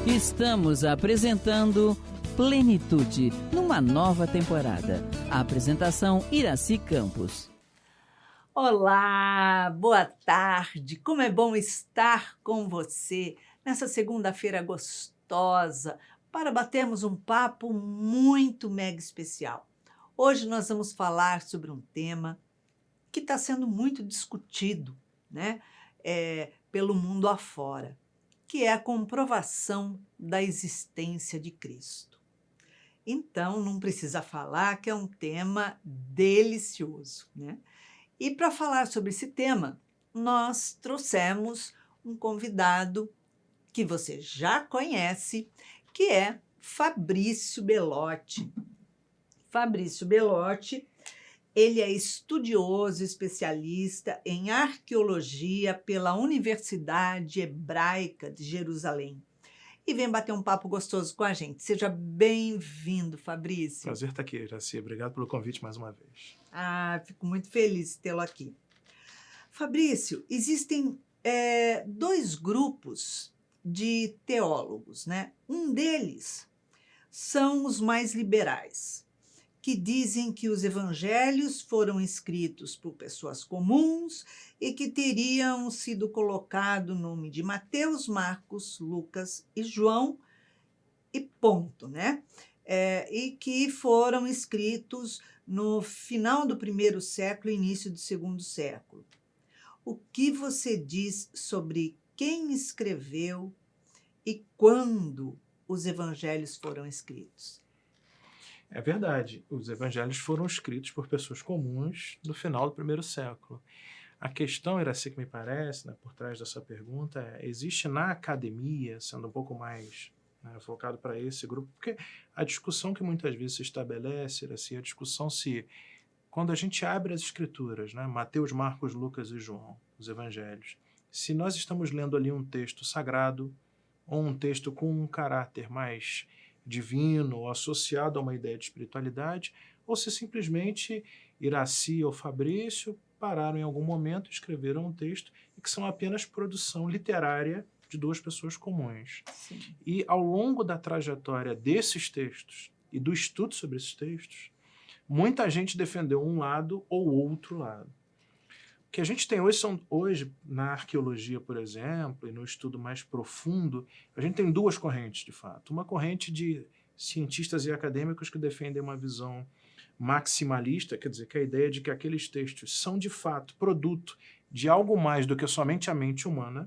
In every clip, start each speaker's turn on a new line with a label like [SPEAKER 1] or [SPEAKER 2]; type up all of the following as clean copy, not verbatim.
[SPEAKER 1] Estamos apresentando Plenitude, numa nova temporada. A apresentação Iraci Campos.
[SPEAKER 2] Olá, boa tarde. Como é bom estar com você nessa segunda-feira gostosa para batermos um papo muito mega especial. Hoje nós vamos falar sobre um tema que está sendo muito discutido, né, pelo mundo afora, que é a comprovação da existência de Cristo. Então, não precisa falar que é um tema delicioso, né? E para falar sobre esse tema, nós trouxemos um convidado que você já conhece, que é Fabrício Belotti. Fabrício Belotti, ele é estudioso, especialista em arqueologia pela Universidade Hebraica de Jerusalém. E vem bater um papo gostoso com a gente. Seja bem-vindo, Fabrício.
[SPEAKER 3] Prazer estar aqui, Iraci. Obrigado pelo convite mais uma vez.
[SPEAKER 2] Fico muito feliz de tê-lo aqui. Fabrício, existem dois grupos de teólogos, né? Um deles são os mais liberais, que dizem que os evangelhos foram escritos por pessoas comuns e que teriam sido colocado o nome de Mateus, Marcos, Lucas e João, e ponto, né? E que foram escritos no final do primeiro século e início do segundo século. O que você diz sobre quem escreveu e quando os evangelhos foram escritos?
[SPEAKER 3] É verdade, os evangelhos foram escritos por pessoas comuns no final do primeiro século. A questão, Iraci, que me parece, né, por trás dessa pergunta, existe na academia, sendo um pouco mais focado para esse grupo, porque a discussão que muitas vezes se estabelece, Iraci, a discussão se, quando a gente abre as escrituras, né, Mateus, Marcos, Lucas e João, os evangelhos, se nós estamos lendo ali um texto sagrado ou um texto com um caráter mais divino ou associado a uma ideia de espiritualidade, ou se simplesmente Iraci ou Fabrício pararam em algum momento e escreveram um texto e que são apenas produção literária de duas pessoas comuns.
[SPEAKER 2] Sim.
[SPEAKER 3] E ao longo da trajetória desses textos e do estudo sobre esses textos, muita gente defendeu um lado ou outro lado. O que a gente tem hoje na arqueologia, por exemplo, e no estudo mais profundo, a gente tem duas correntes, de fato. Uma corrente de cientistas e acadêmicos que defendem uma visão maximalista, quer dizer, que a ideia de que aqueles textos são, de fato, produto de algo mais do que somente a mente humana,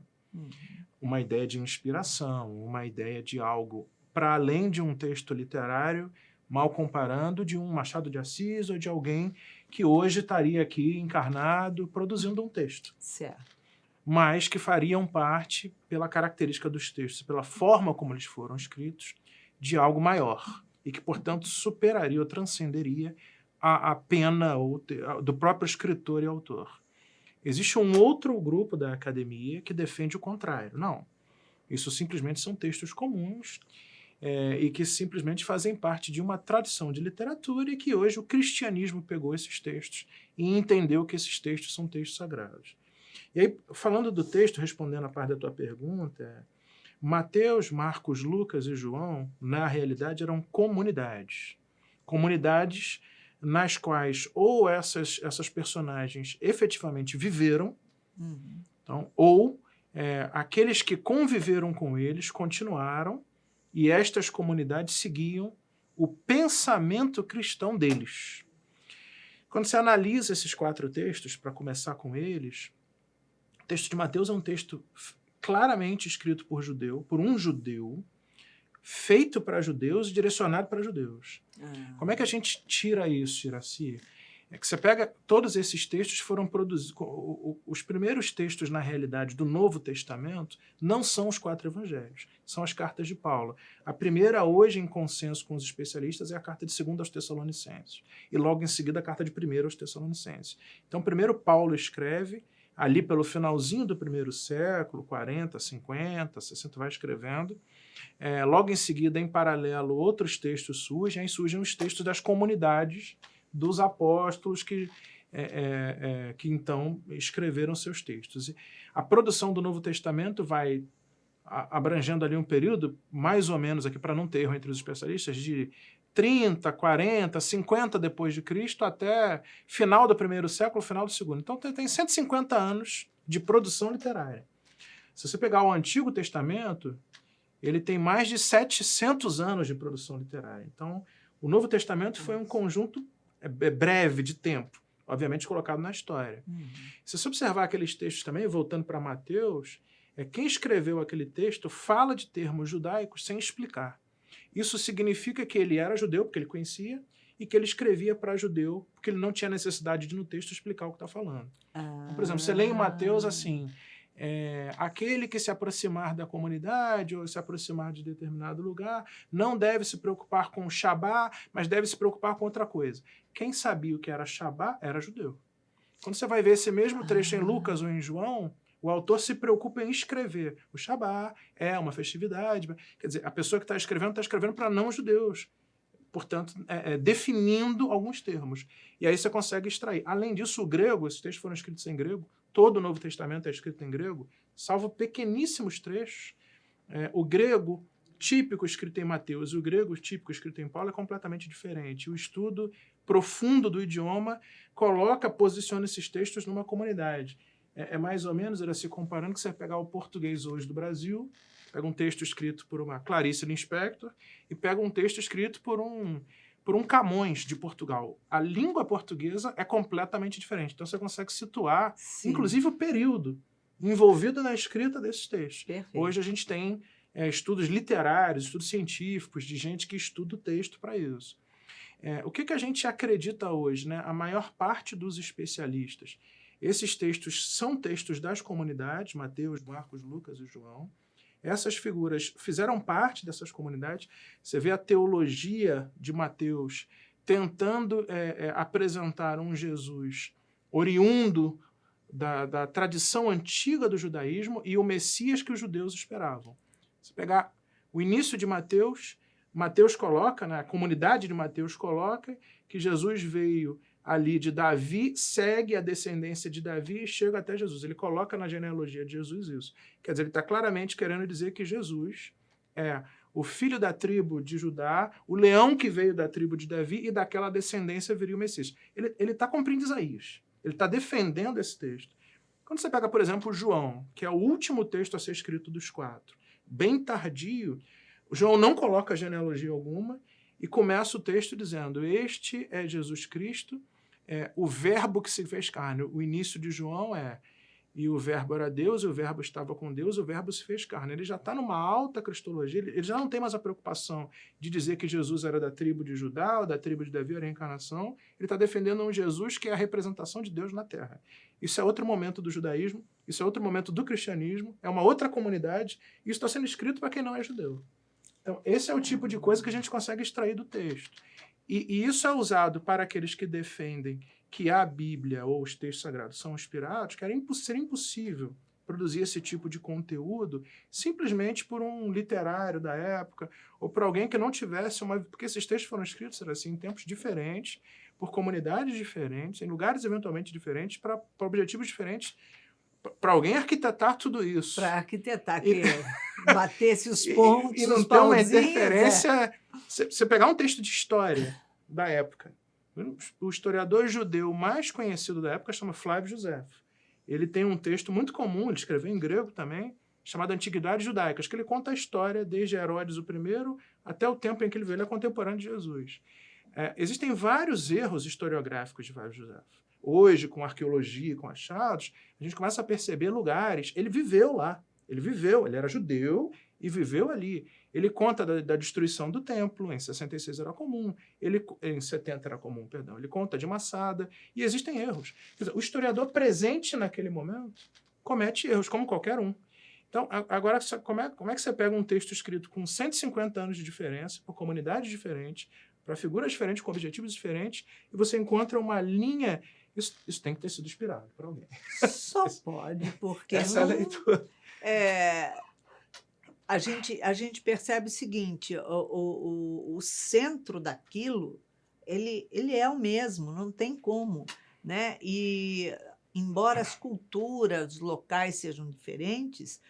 [SPEAKER 3] uma ideia de inspiração, uma ideia de algo para além de um texto literário, mal comparando, de um Machado de Assis ou de alguém que hoje estaria aqui encarnado produzindo um texto.
[SPEAKER 2] Certo.
[SPEAKER 3] Mas que fariam parte, pela característica dos textos, pela forma como eles foram escritos, de algo maior e que, portanto, superaria ou transcenderia a pena do próprio escritor e autor. Existe um outro grupo da academia que defende o contrário. Não, isso simplesmente são textos comuns e que simplesmente fazem parte de uma tradição de literatura e que hoje o cristianismo pegou esses textos e entendeu que esses textos são textos sagrados. E aí, falando do texto, respondendo a parte da tua pergunta, Mateus, Marcos, Lucas e João, na realidade, eram comunidades. Comunidades nas quais ou essas personagens efetivamente viveram, então, ou aqueles que conviveram com eles continuaram e estas comunidades seguiam o pensamento cristão deles. Quando você analisa esses quatro textos, para começar com eles, o texto de Mateus é um texto claramente escrito por um judeu, feito para judeus e direcionado para judeus. Como é que a gente tira isso, Iraci? É que você pega todos esses textos foram produzidos. Os primeiros textos, na realidade, do Novo Testamento não são os quatro evangelhos, são as cartas de Paulo. A primeira, hoje, em consenso com os especialistas, é a carta de 2 aos Tessalonicenses. E logo em seguida, a carta de 1 aos Tessalonicenses. Então, primeiro Paulo escreve, ali pelo finalzinho do primeiro século, 40, 50, 60, vai escrevendo. Logo em seguida, em paralelo, outros textos surgem, aí surgem os textos das comunidades dos apóstolos que então escreveram seus textos. A produção do Novo Testamento vai abrangendo ali um período, mais ou menos aqui, para não ter erro entre os especialistas, de 30, 40, 50 depois de Cristo até final do primeiro século, final do segundo. Então tem 150 anos de produção literária. Se você pegar o Antigo Testamento, ele tem mais de 700 anos de produção literária. Então, o Novo Testamento foi um conjunto breve de tempo, obviamente colocado na história. Se você observar aqueles textos também, voltando para Mateus, quem escreveu aquele texto fala de termos judaicos sem explicar. Isso significa que ele era judeu, porque ele conhecia, e que ele escrevia para judeu, porque ele não tinha necessidade de no texto explicar o que está falando. Então, por exemplo, você lê em Mateus assim, aquele que se aproximar da comunidade ou se aproximar de determinado lugar não deve se preocupar com o Shabá, mas deve se preocupar com outra coisa. Quem sabia o que era Shabá era judeu. Quando você vai ver esse mesmo trecho em Lucas ou em João, o autor se preocupa em escrever. O Shabá é uma festividade. Quer dizer, a pessoa que está escrevendo para não-judeus. Portanto, definindo alguns termos. E aí você consegue extrair. Além disso, o grego, esses textos foram escritos em grego, todo o Novo Testamento é escrito em grego, salvo pequeníssimos trechos. O grego típico escrito em Mateus e o grego típico escrito em Paulo é completamente diferente. O estudo profundo do idioma posiciona esses textos numa comunidade. É mais ou menos, se comparando, que você vai pegar o português hoje do Brasil, pega um texto escrito por uma Clarice Lispector e pega um texto escrito por um Camões de Portugal. A língua portuguesa é completamente diferente. Então você consegue situar, inclusive, o período envolvido na escrita desses textos.
[SPEAKER 2] Perfeito.
[SPEAKER 3] Hoje a gente tem estudos literários, estudos científicos, de gente que estuda o texto para isso. O que a gente acredita hoje, né? A maior parte dos especialistas, esses textos são textos das comunidades, Mateus, Marcos, Lucas e João. Essas figuras fizeram parte dessas comunidades. Você vê a teologia de Mateus tentando apresentar um Jesus oriundo da tradição antiga do judaísmo e o Messias que os judeus esperavam. Se pegar o início de Mateus, Mateus coloca, né, a comunidade de Mateus coloca que Jesus veio ali de Davi, segue a descendência de Davi e chega até Jesus. Ele coloca na genealogia de Jesus isso. Quer dizer, ele está claramente querendo dizer que Jesus é o filho da tribo de Judá, o leão que veio da tribo de Davi, e daquela descendência viria o Messias. Ele está cumprindo Isaías. Ele está defendendo esse texto. Quando você pega, por exemplo, João, que é o último texto a ser escrito dos 4, bem tardio, João não coloca genealogia alguma e começa o texto dizendo: este é Jesus Cristo, o verbo que se fez carne. O início de João e o verbo era Deus, e o verbo estava com Deus, e o verbo se fez carne. Ele já está numa alta cristologia, ele já não tem mais a preocupação de dizer que Jesus era da tribo de Judá, ou da tribo de Davi, a reencarnação. Ele está defendendo um Jesus que é a representação de Deus na Terra. Isso é outro momento do judaísmo, isso é outro momento do cristianismo, é uma outra comunidade, e isso está sendo escrito para quem não é judeu. Então, esse é o tipo de coisa que a gente consegue extrair do texto. E isso é usado para aqueles que defendem que a Bíblia ou os textos sagrados são inspirados, que seria impossível produzir esse tipo de conteúdo simplesmente por um literário da época ou por alguém que não tivesse uma... Porque esses textos foram escritos assim, em tempos diferentes, por comunidades diferentes, em lugares eventualmente diferentes, para objetivos diferentes, para alguém arquitetar tudo isso.
[SPEAKER 2] Para arquitetar, que batesse os pontos,
[SPEAKER 3] e não ter uma interferência... Você pegar um texto de história da época, o historiador judeu mais conhecido da época chama Flávio Josefo. Ele tem um texto muito comum, ele escreveu em grego também, chamado Antiguidades Judaicas, que ele conta a história desde Herodes I até o tempo em que ele veio, ele é contemporâneo de Jesus. Existem vários erros historiográficos de Flávio Josefo. Hoje, com arqueologia, com achados, a gente começa a perceber lugares. Ele viveu lá, ele era judeu e viveu ali. Ele conta da destruição do templo, em 66 era comum, em 70 era comum, perdão. Ele conta de Massada, e existem erros. Quer dizer, o historiador presente naquele momento comete erros, como qualquer um. Então, agora, como é que você pega um texto escrito com 150 anos de diferença, por comunidades diferentes, para figuras diferentes, com objetivos diferentes, e você encontra uma linha... Isso tem que ter sido inspirado por alguém.
[SPEAKER 2] Só pode, porque
[SPEAKER 3] essa
[SPEAKER 2] não...
[SPEAKER 3] leitura...
[SPEAKER 2] A gente percebe o seguinte, o centro daquilo, ele é o mesmo, não tem como, né? E, embora as culturas locais sejam diferentes,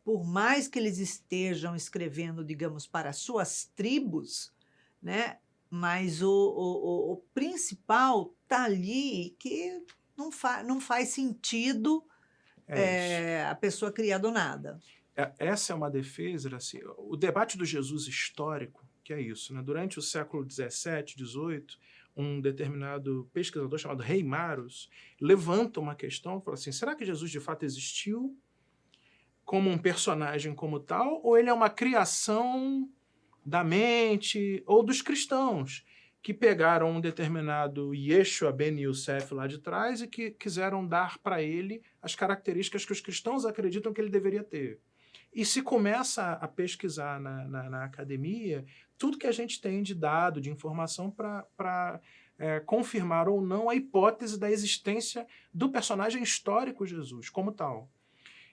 [SPEAKER 2] por por mais que eles estejam escrevendo, digamos, para suas tribos, né? Mas o principal está ali que não faz sentido
[SPEAKER 3] Isso.
[SPEAKER 2] a pessoa criar do nada.
[SPEAKER 3] Essa é uma defesa, assim, o debate do Jesus histórico, que é isso, né? Durante o século XVII, XVIII, um determinado pesquisador chamado Reimarus levanta uma questão e fala assim, será que Jesus de fato existiu como um personagem como tal, ou ele é uma criação da mente ou dos cristãos que pegaram um determinado Yeshua Ben Yosef lá de trás e que quiseram dar para ele as características que os cristãos acreditam que ele deveria ter. E se começa a pesquisar na academia, tudo que a gente tem de dado, de informação para confirmar ou não a hipótese da existência do personagem histórico Jesus como tal.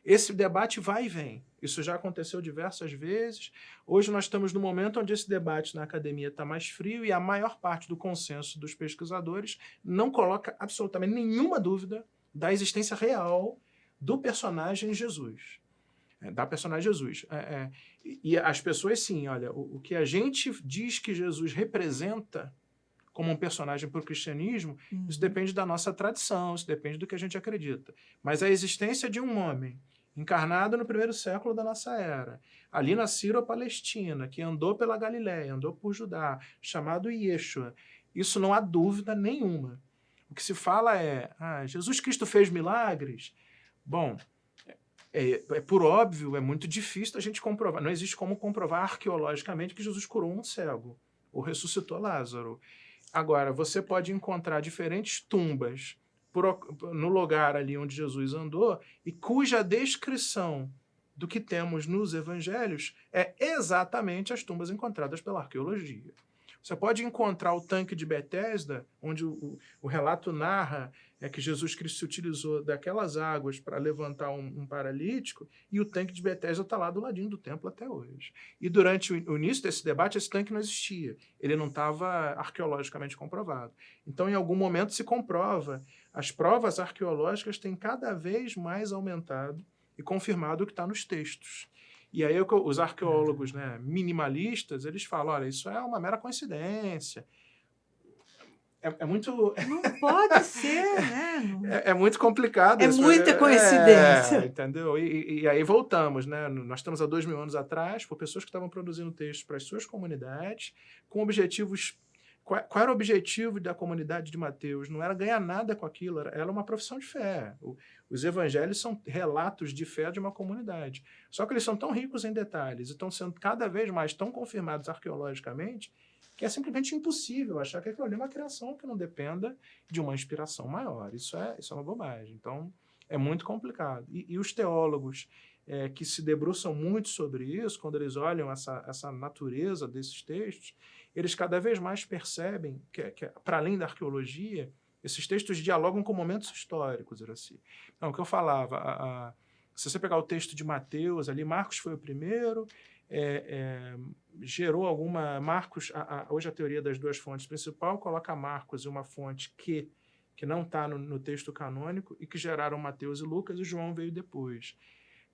[SPEAKER 3] Esse debate vai e vem. Isso já aconteceu diversas vezes. Hoje nós estamos no momento onde esse debate na academia está mais frio e a maior parte do consenso dos pesquisadores não coloca absolutamente nenhuma dúvida da existência real do personagem Jesus. Da personagem Jesus. E as pessoas, sim, olha, o que a gente diz que Jesus representa como um personagem para o cristianismo, isso depende da nossa tradição, isso depende do que a gente acredita. Mas a existência de um homem encarnado no primeiro século da nossa era, ali na Sírio-Palestina, que andou pela Galiléia, andou por Judá, chamado Yeshua, isso não há dúvida nenhuma. O que se fala é, Jesus Cristo fez milagres? Bom, por óbvio, é muito difícil a gente comprovar. Não existe como comprovar arqueologicamente que Jesus curou um cego ou ressuscitou Lázaro. Agora, você pode encontrar diferentes tumbas no lugar ali onde Jesus andou e cuja descrição do que temos nos evangelhos é exatamente as tumbas encontradas pela arqueologia. Você pode encontrar o tanque de Betesda, onde o relato narra que Jesus Cristo se utilizou daquelas águas para levantar um paralítico, e o tanque de Betesda está lá do ladinho do templo até hoje. E durante o início desse debate, esse tanque não existia. Ele não estava arqueologicamente comprovado. Então, em algum momento, se comprova. As provas arqueológicas têm cada vez mais aumentado e confirmado o que está nos textos. E aí os arqueólogos, né, minimalistas, eles falam, olha, isso é uma mera coincidência. É muito...
[SPEAKER 2] Não pode ser, né?
[SPEAKER 3] É muito complicado.
[SPEAKER 2] É muita coincidência.
[SPEAKER 3] Entendeu? E aí voltamos, né? Nós estamos há 2000 anos atrás, por pessoas que estavam produzindo textos para as suas comunidades, com objetivos... Qual era o objetivo da comunidade de Mateus? Não era ganhar nada com aquilo, era uma profissão de fé. Os evangelhos são relatos de fé de uma comunidade. Só que eles são tão ricos em detalhes e estão sendo cada vez mais tão confirmados arqueologicamente que é simplesmente impossível achar que aquilo ali é uma criação que não dependa de uma inspiração maior. Isso é uma bobagem. Então, é muito complicado. E os teólogos que se debruçam muito sobre isso, quando eles olham essa natureza desses textos, eles cada vez mais percebem que para além da arqueologia, esses textos dialogam com momentos históricos, assim. Então, o que eu falava, se você pegar o texto de Mateus, ali Marcos foi o primeiro, gerou alguma... Marcos, hoje a teoria das duas fontes principal coloca Marcos em uma fonte que não está no texto canônico e que geraram Mateus e Lucas, e João veio depois.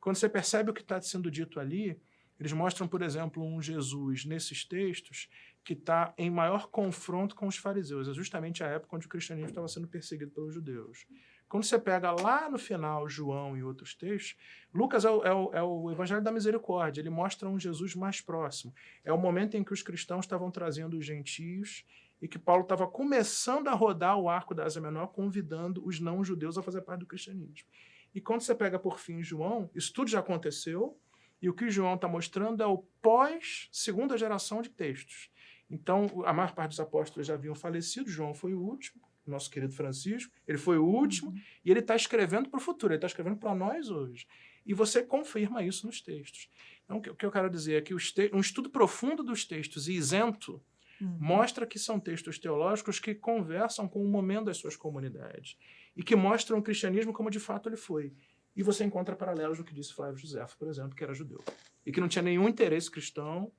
[SPEAKER 3] Quando você percebe o que está sendo dito ali, eles mostram, por exemplo, um Jesus nesses textos que está em maior confronto com os fariseus. É justamente a época onde o cristianismo estava sendo perseguido pelos judeus. Quando você pega lá no final João e outros textos, Lucas é o evangelho da misericórdia. Ele mostra um Jesus mais próximo. É o momento em que os cristãos estavam trazendo os gentios e que Paulo estava começando a rodar o arco da Ásia Menor, convidando os não-judeus a fazer parte do cristianismo. E quando você pega, por fim, João, isso tudo já aconteceu, e o que João está mostrando é o pós-segunda geração de textos. Então, a maior parte dos apóstolos já haviam falecido, João foi o último, nosso querido Francisco, ele foi o último, e ele está escrevendo para o futuro, ele está escrevendo para nós hoje. E você confirma isso nos textos. Então, o que eu quero dizer é que um estudo profundo dos textos e isento mostra que são textos teológicos que conversam com o momento das suas comunidades e que mostram o cristianismo como de fato ele foi. E você encontra paralelos no que disse Flávio Josefo, por exemplo, que era judeu e que não tinha nenhum interesse cristão,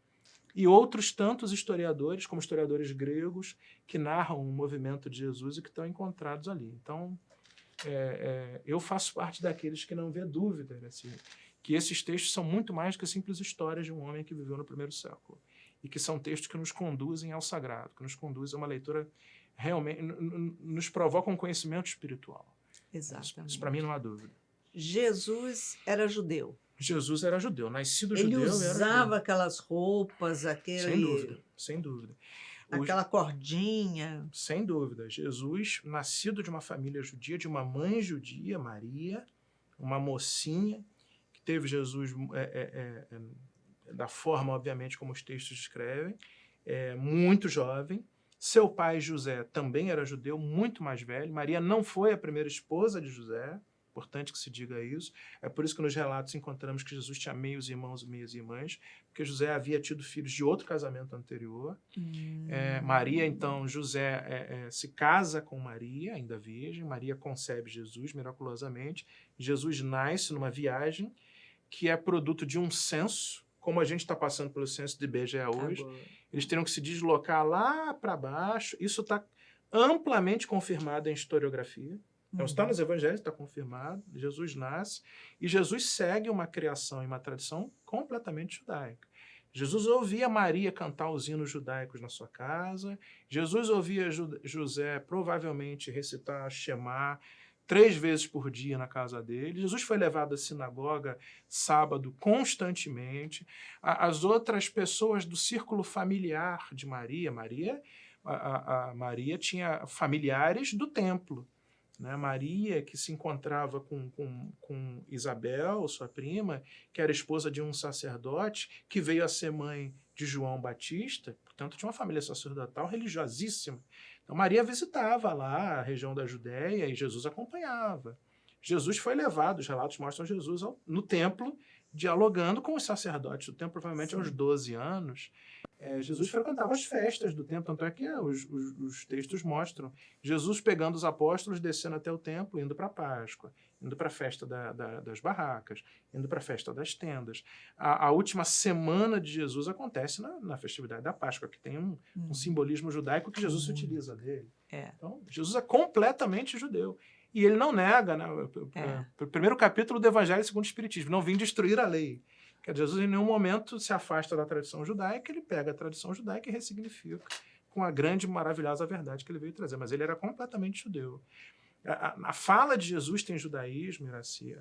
[SPEAKER 3] e outros tantos historiadores, como historiadores gregos, que narram o movimento de Jesus e que estão encontrados ali. Então, eu faço parte daqueles que não vê dúvida, assim, que esses textos são muito mais que simples histórias de um homem que viveu no primeiro século. E que são textos que nos conduzem ao sagrado, que nos conduzem a uma leitura realmente, nos provoca um conhecimento espiritual.
[SPEAKER 2] Exatamente.
[SPEAKER 3] Isso para mim não há dúvida.
[SPEAKER 2] Jesus era judeu.
[SPEAKER 3] Jesus era judeu, nascido
[SPEAKER 2] Ele
[SPEAKER 3] judeu. Ele
[SPEAKER 2] usava aquelas roupas,
[SPEAKER 3] sem dúvida, sem dúvida.
[SPEAKER 2] Aquela cordinha.
[SPEAKER 3] Sem dúvida. Jesus, nascido de uma família judia, de uma mãe judia, Maria, uma mocinha, que teve Jesus da forma, obviamente, como os textos descrevem, muito jovem. Seu pai, José, também era judeu, muito mais velho. Maria não foi a primeira esposa de José, importante que se diga isso. É por isso que nos relatos encontramos que Jesus tinha meios irmãos e meias irmãs, porque José havia tido filhos de outro casamento anterior. Maria, então, José se casa com Maria, ainda virgem. Maria concebe Jesus miraculosamente. Jesus nasce numa viagem que é produto de um censo, como a gente está passando pelo censo de IBGE hoje. Agora. Eles teriam que se deslocar lá para baixo. Isso está amplamente confirmado em historiografia. Então, está nos evangelhos, está confirmado. Jesus nasce e Jesus segue uma criação e uma tradição completamente judaica. Jesus ouvia Maria cantar os hinos judaicos na sua casa. Jesus ouvia José provavelmente recitar Shema 3 vezes por dia na casa dele. Jesus foi levado à sinagoga sábado constantemente. As outras pessoas do círculo familiar de Maria, Maria tinha familiares do templo. Né? Maria, que se encontrava com Isabel, sua prima, que era esposa de um sacerdote, que veio a ser mãe de João Batista, portanto, tinha uma família sacerdotal religiosíssima. Então, Maria visitava lá a região da Judéia e Jesus acompanhava. Jesus foi levado, os relatos mostram Jesus no templo, dialogando com os sacerdotes do templo, provavelmente aos 12 anos. Jesus frequentava as festas do templo, tanto é que os textos mostram Jesus pegando os apóstolos, descendo até o templo, indo para a Páscoa, indo para a festa das barracas, indo para a festa das tendas. A última semana de Jesus acontece na festividade da Páscoa, que tem um simbolismo judaico que Jesus se utiliza dele. Então, Jesus é completamente judeu. E ele não nega, né? O primeiro capítulo do Evangelho segundo o Espiritismo, não vim destruir a lei. Que Jesus em nenhum momento se afasta da tradição judaica, ele pega a tradição judaica e ressignifica com a grande e maravilhosa verdade que ele veio trazer. Mas ele era completamente judeu. A fala de Jesus tem judaísmo, Iraci.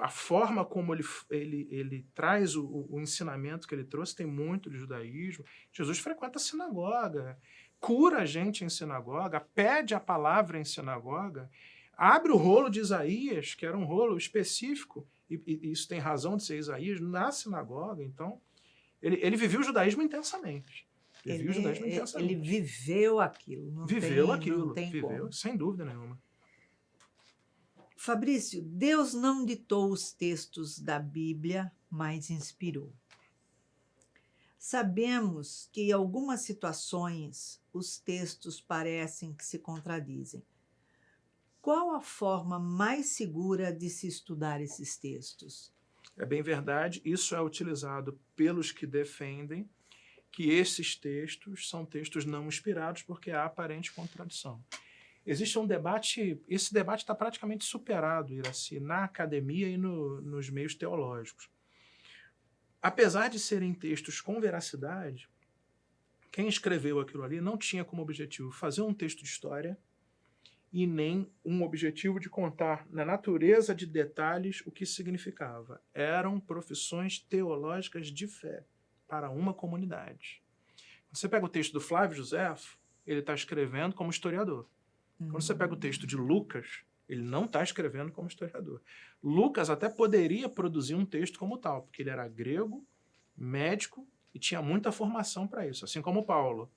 [SPEAKER 3] A forma como ele traz o ensinamento que ele trouxe tem muito de judaísmo. Jesus frequenta a sinagoga, cura a gente em sinagoga, pede a palavra em sinagoga, abre o rolo de Isaías, que era um rolo específico, e isso tem razão de ser Isaías, na sinagoga. Então, ele viveu o judaísmo intensamente.
[SPEAKER 2] Ele viveu aquilo. Não tem como.
[SPEAKER 3] Sem dúvida nenhuma.
[SPEAKER 2] Fabrício, Deus não ditou os textos da Bíblia, mas inspirou. Sabemos que em algumas situações os textos parecem que se contradizem. Qual a forma mais segura de se estudar esses textos?
[SPEAKER 3] É bem verdade, isso é utilizado pelos que defendem que esses textos são textos não inspirados porque há aparente contradição. Existe um debate, esse debate está praticamente superado, Iraci, na academia e nos meios teológicos. Apesar de serem textos com veracidade, quem escreveu aquilo ali não tinha como objetivo fazer um texto de história e nem um objetivo de contar na natureza de detalhes o que significava. Eram profissões teológicas de fé para uma comunidade. Quando você pega o texto do Flávio Josefo, ele está escrevendo como historiador. Quando você pega o texto de Lucas, ele não está escrevendo como historiador. Lucas até poderia produzir um texto como tal, porque ele era grego, médico e tinha muita formação para isso, assim como Paulo.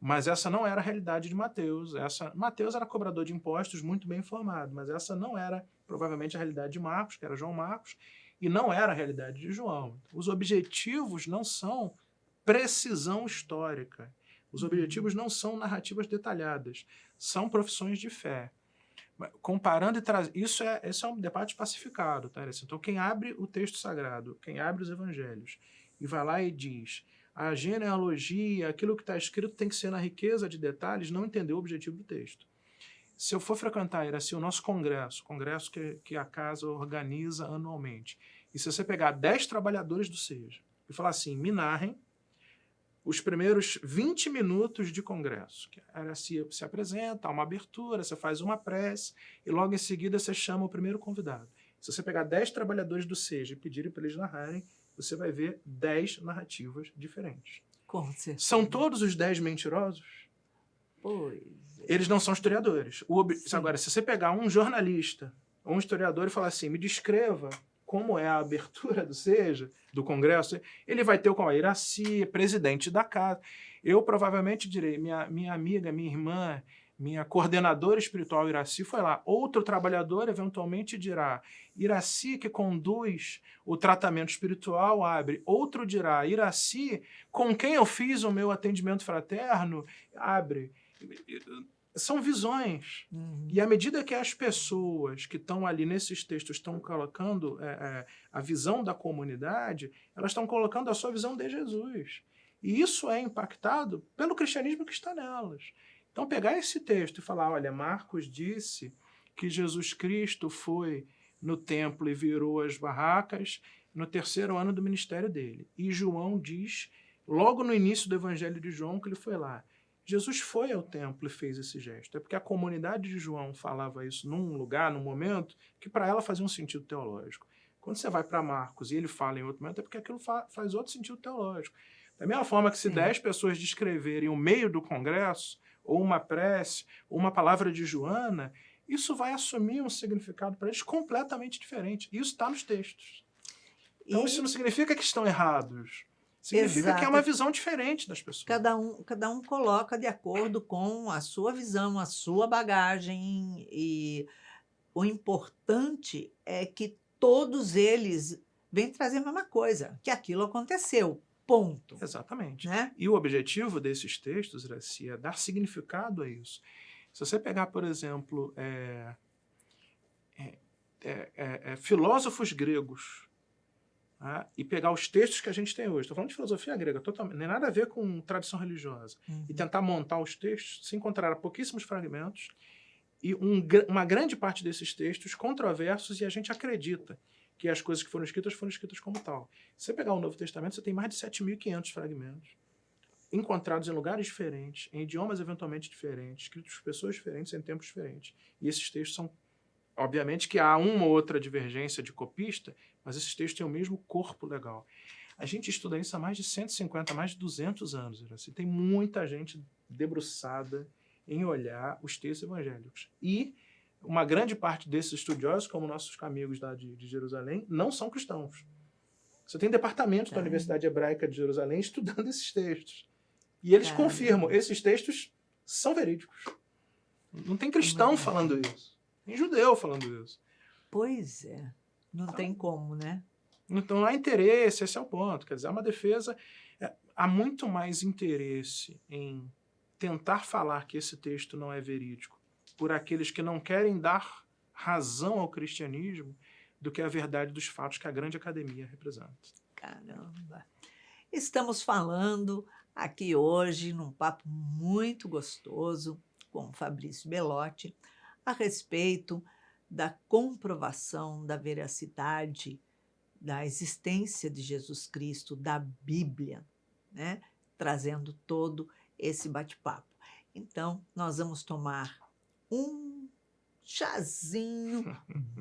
[SPEAKER 3] Mas essa não era a realidade de Mateus. Mateus era cobrador de impostos, muito bem informado, mas essa não era provavelmente a realidade de Marcos, que era João Marcos, e não era a realidade de João. Os objetivos não são precisão histórica. Os objetivos não são narrativas detalhadas. São profissões de fé. Comparando e trazendo... Esse é um debate pacificado, tá? Então, quem abre o texto sagrado, quem abre os evangelhos, e vai lá e diz... A genealogia, aquilo que está escrito tem que ser na riqueza de detalhes, não entender o objetivo do texto. Se eu for frequentar, Iraci, o nosso congresso que a casa organiza anualmente, E se você pegar 10 trabalhadores do SEJA e falar assim, me narrem os primeiros 20 minutos de congresso. Que era se apresenta, há uma abertura, você faz uma prece e logo em seguida você chama o primeiro convidado. Se você pegar 10 trabalhadores do SEJA e pedirem para eles narrarem, você vai ver 10 narrativas diferentes.
[SPEAKER 2] Com certeza.
[SPEAKER 3] São todos os 10 mentirosos?
[SPEAKER 2] Pois é.
[SPEAKER 3] Eles não são historiadores. Agora, se você pegar um jornalista ou um historiador e falar assim, me descreva como é a abertura do SEJA, do Congresso, ele vai ter como Iraci, presidente da casa. Eu provavelmente direi, minha amiga, minha irmã, minha coordenadora espiritual Iraci foi lá. Outro trabalhador eventualmente dirá, Iraci que conduz o tratamento espiritual abre. Outro dirá, Iraci com quem eu fiz o meu atendimento fraterno abre. São visões. E à medida que as pessoas que estão ali nesses textos estão colocando a visão da comunidade, elas estão colocando a sua visão de Jesus. E isso é impactado pelo cristianismo que está nelas. Então, pegar esse texto e falar, olha, Marcos disse que Jesus Cristo foi no templo e virou as barracas no 3º ano do ministério dele. E João diz, logo no início do evangelho de João, que ele foi lá. Jesus foi ao templo e fez esse gesto. É porque a comunidade de João falava isso num lugar, num momento, que para ela fazia um sentido teológico. Quando você vai para Marcos e ele fala em outro momento, é porque aquilo faz outro sentido teológico. Da mesma forma que se 10 pessoas descreverem o meio do congresso, ou uma prece, ou uma palavra de Joana, isso vai assumir um significado para eles completamente diferente. E isso está nos textos. Então isso não significa que estão errados. Significa que é uma visão diferente das pessoas.
[SPEAKER 2] Cada um coloca de acordo com a sua visão, a sua bagagem. E o importante é que todos eles vêm trazer a mesma coisa, que aquilo aconteceu. Ponto.
[SPEAKER 3] Exatamente.
[SPEAKER 2] Né?
[SPEAKER 3] E o objetivo desses textos, Iraci, é dar significado a isso. Se você pegar, por exemplo, filósofos gregos, e pegar os textos que a gente tem hoje, estou falando de filosofia grega, totalmente, nem nada a ver com tradição religiosa, e tentar montar os textos, se encontrar pouquíssimos fragmentos e uma grande parte desses textos controversos, e a gente acredita que as coisas que foram escritas como tal. Se você pegar o Novo Testamento, você tem mais de 7.500 fragmentos, encontrados em lugares diferentes, em idiomas eventualmente diferentes, escritos por pessoas diferentes, em tempos diferentes. E esses textos são, obviamente que há uma ou outra divergência de copista, mas esses textos têm o mesmo corpo legal. A gente estuda isso há mais de 150, mais de 200 anos. Assim, tem muita gente debruçada em olhar os textos evangélicos. E uma grande parte desses estudiosos, como nossos amigos lá de Jerusalém, não são cristãos. Você tem departamentos da Universidade Hebraica de Jerusalém estudando esses textos. E eles confirmam, esses textos são verídicos. Não tem cristão falando isso. Tem judeu falando isso.
[SPEAKER 2] Pois é. Não tem como, né?
[SPEAKER 3] Então, há interesse, esse é o ponto. Quer dizer, é uma defesa... há muito mais interesse em tentar falar que esse texto não é verídico por aqueles que não querem dar razão ao cristianismo do que a verdade dos fatos que a grande academia representa.
[SPEAKER 2] Caramba! Estamos falando aqui hoje, num papo muito gostoso, com o Fabrício Belotti, a respeito da comprovação da veracidade da existência de Jesus Cristo, da Bíblia, né? Trazendo todo esse bate-papo. Então, nós vamos tomar um chazinho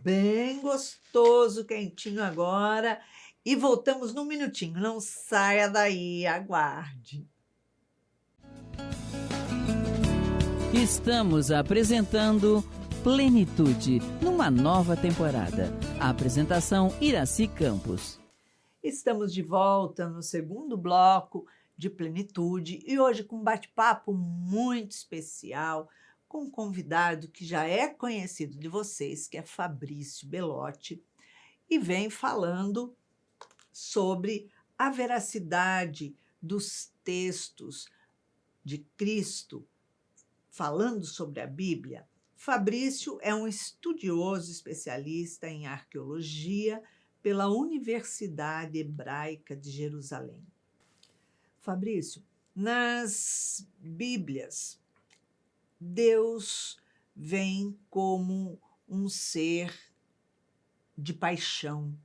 [SPEAKER 2] bem gostoso, quentinho agora, e voltamos num minutinho. Não saia daí, aguarde.
[SPEAKER 1] Estamos apresentando Plenitude, numa nova temporada. A apresentação Iraci Campos.
[SPEAKER 2] Estamos de volta no segundo bloco de Plenitude e hoje com um bate-papo muito especial com um convidado que já é conhecido de vocês, que é Fabrício Belotti, e vem falando sobre a veracidade dos textos de Cristo, falando sobre a Bíblia. Fabrício é um estudioso especialista em arqueologia pela Universidade Hebraica de Jerusalém. Fabrício, nas Bíblias, Deus vem como um ser de paixão,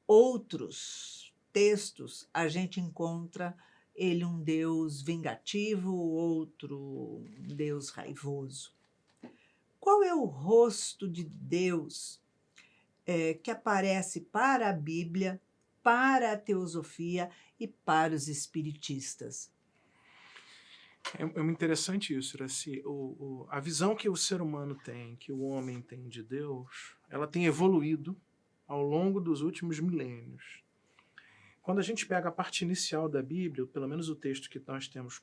[SPEAKER 2] outros textos, a gente encontra ele um Deus vingativo, outro um Deus raivoso. Qual é o rosto de Deus que aparece para a Bíblia, para a teosofia e para os espiritistas?
[SPEAKER 3] É muito interessante isso, Iraci. A visão que o ser humano tem, que o homem tem de Deus, ela tem evoluído ao longo dos últimos milênios. Quando a gente pega a parte inicial da Bíblia, pelo menos o texto que nós temos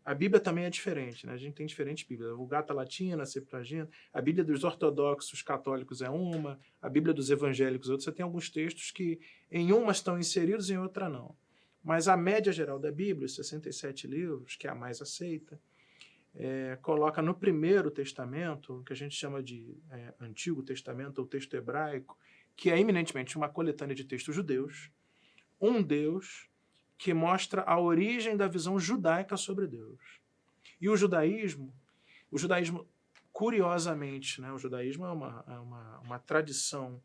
[SPEAKER 3] a Bíblia também é diferente, né? A gente tem diferentes Bíblias. A Vulgata Latina, a Septuaginta, a Bíblia dos ortodoxos católicos é uma, a Bíblia dos evangélicos é outra. Você tem alguns textos que em uma estão inseridos e em outra não. Mas a média geral da Bíblia, os 67 livros, que é a mais aceita, coloca no Primeiro Testamento, o que a gente chama de Antigo Testamento ou texto hebraico, que é eminentemente uma coletânea de textos judeus, um Deus que mostra a origem da visão judaica sobre Deus. E o judaísmo, curiosamente, né, o judaísmo é uma tradição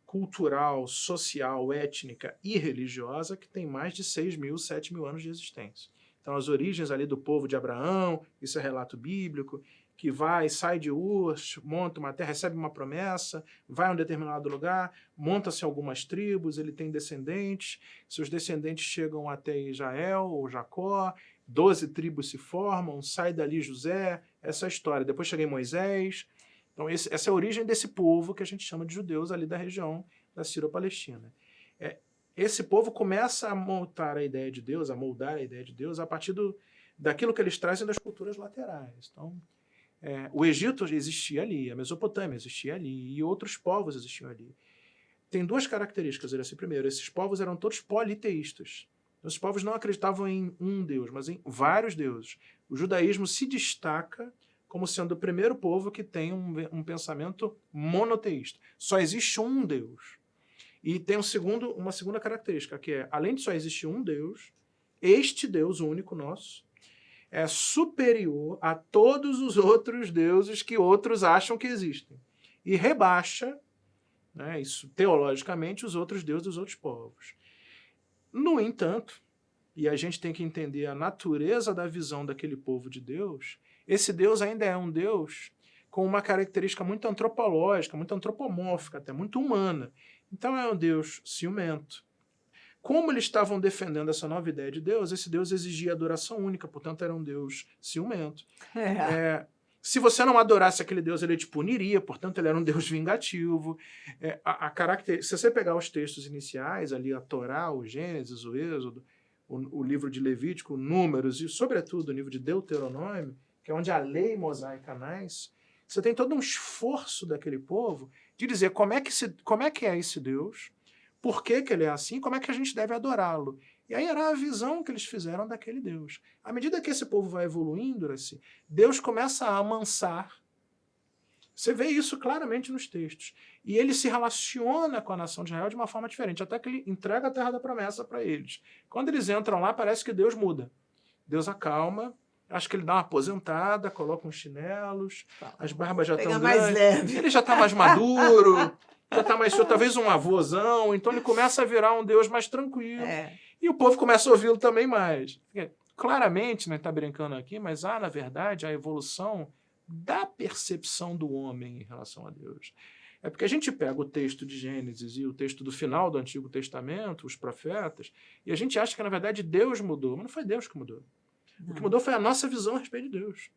[SPEAKER 3] cultural, social, étnica e religiosa que tem mais de 6.000, 7.000 anos de existência. Então, as origens ali do povo de Abraão, isso é relato bíblico, que sai de Ur, monta uma terra, recebe uma promessa, vai a um determinado lugar, monta-se algumas tribos, ele tem descendentes, seus descendentes chegam até Israel ou Jacó, 12 tribos se formam, sai dali José, essa história. Depois chega em Moisés. Então, essa é a origem desse povo que a gente chama de judeus ali da região da Sírio-Palestina. Esse povo começa a moldar a ideia de Deus, a partir daquilo que eles trazem das culturas laterais. Então, o Egito existia ali, a Mesopotâmia existia ali, e outros povos existiam ali. Tem duas características. Primeiro, esses povos eram todos politeístas. Esses povos não acreditavam em um Deus, mas em vários deuses. O judaísmo se destaca como sendo o primeiro povo que tem um pensamento monoteísta. Só existe um Deus. E tem uma segunda característica, que é, além de só existir um Deus, este Deus único nosso é superior a todos os outros deuses que outros acham que existem. E rebaixa, né, isso teologicamente, os outros deuses dos outros povos. No entanto, e a gente tem que entender a natureza da visão daquele povo de Deus, esse Deus ainda é um Deus com uma característica muito antropológica, muito antropomórfica, até muito humana. Então é um Deus ciumento. Como eles estavam defendendo essa nova ideia de Deus, esse Deus exigia adoração única, portanto era um Deus ciumento. Se você não adorasse aquele Deus, ele te puniria, portanto ele era um Deus vingativo. Se você pegar os textos iniciais, ali a Torá, o Gênesis, o Êxodo, o livro de Levítico, Números e, sobretudo, o livro de Deuteronômio, que é onde a lei mosaica nasce, você tem todo um esforço daquele povo de dizer como é que é esse Deus, por que ele é assim, como é que a gente deve adorá-lo. E aí era a visão que eles fizeram daquele Deus. À medida que esse povo vai evoluindo, Deus começa a amansar. Você vê isso claramente nos textos. E ele se relaciona com a nação de Israel de uma forma diferente, até que ele entrega a terra da promessa para eles. Quando eles entram lá, parece que Deus muda. Deus acalma, acho que ele dá uma aposentada, coloca uns chinelos, as barbas já estão
[SPEAKER 2] mais leve.
[SPEAKER 3] Ele já está mais maduro, já está mais, talvez um avôzão, então ele começa a virar um Deus mais tranquilo. E o povo começa a ouvi-lo também mais. Claramente, né, está brincando aqui, mas há, na verdade, a evolução da percepção do homem em relação a Deus. É porque a gente pega o texto de Gênesis e o texto do final do Antigo Testamento, os profetas, e a gente acha que, na verdade, Deus mudou. Mas não foi Deus que mudou. Não. O que mudou foi a nossa visão a respeito de Deus.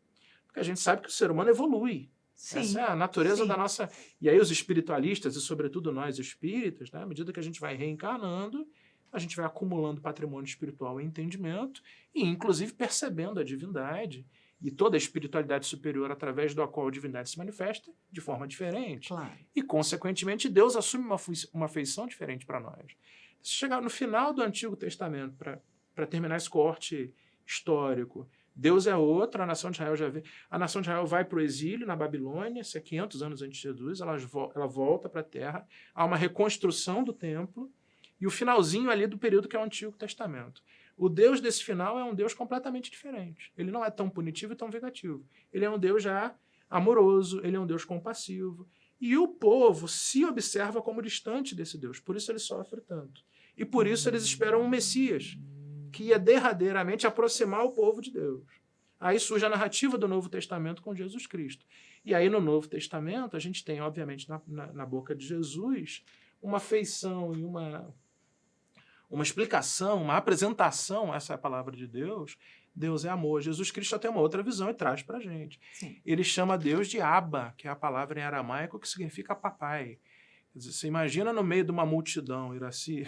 [SPEAKER 3] Porque a gente sabe que o ser humano evolui. Sim, essa é a natureza da nossa... E aí os espiritualistas, e sobretudo nós espíritas, né, à medida que a gente vai reencarnando, a gente vai acumulando patrimônio espiritual e entendimento, e inclusive percebendo a divindade e toda a espiritualidade superior através da qual a divindade se manifesta de forma diferente.
[SPEAKER 2] Claro.
[SPEAKER 3] E, consequentemente, Deus assume uma feição diferente para nós. Se chegar no final do Antigo Testamento, para terminar esse corte histórico, Deus é outro, a nação de Israel já vê. A nação de Israel vai para o exílio na Babilônia, isso é 500 anos antes de Jesus, ela volta para a terra, há uma reconstrução do templo, e o finalzinho ali do período que é o Antigo Testamento. O Deus desse final é um Deus completamente diferente. Ele não é tão punitivo e tão vingativo. Ele é um Deus já amoroso, ele é um Deus compassivo. E o povo se observa como distante desse Deus, por isso ele sofre tanto. E por isso eles esperam um Messias, que ia derradeiramente aproximar o povo de Deus. Aí surge a narrativa do Novo Testamento com Jesus Cristo. E aí no Novo Testamento a gente tem, obviamente, na boca de Jesus, uma feição e uma explicação, uma apresentação, essa é a palavra de Deus. Deus é amor. Jesus Cristo já tem uma outra visão e traz para a gente.
[SPEAKER 2] Sim.
[SPEAKER 3] Ele chama Deus de Abba, que é a palavra em aramaico que significa papai. Quer dizer, você imagina no meio de uma multidão, Iraci,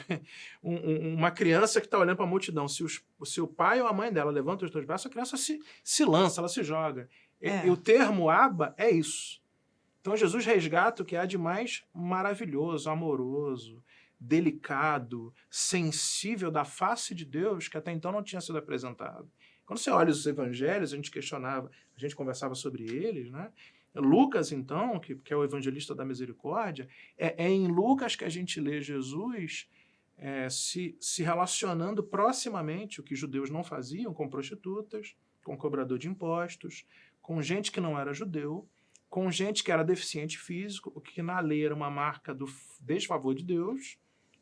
[SPEAKER 3] uma criança que está olhando para a multidão. Se o pai ou a mãe dela levanta os dois braços, a criança se lança, ela se joga. E o termo Abba é isso. Então Jesus resgata o que há de mais maravilhoso, amoroso, delicado, sensível da face de Deus, que até então não tinha sido apresentado. Quando você olha os evangelhos, a gente conversava sobre eles, né? Lucas, então, que é o evangelista da misericórdia, é em Lucas que a gente lê Jesus se relacionando proximamente, o que judeus não faziam, com prostitutas, com cobrador de impostos, com gente que não era judeu, com gente que era deficiente físico, o que na lei era uma marca do desfavor de Deus.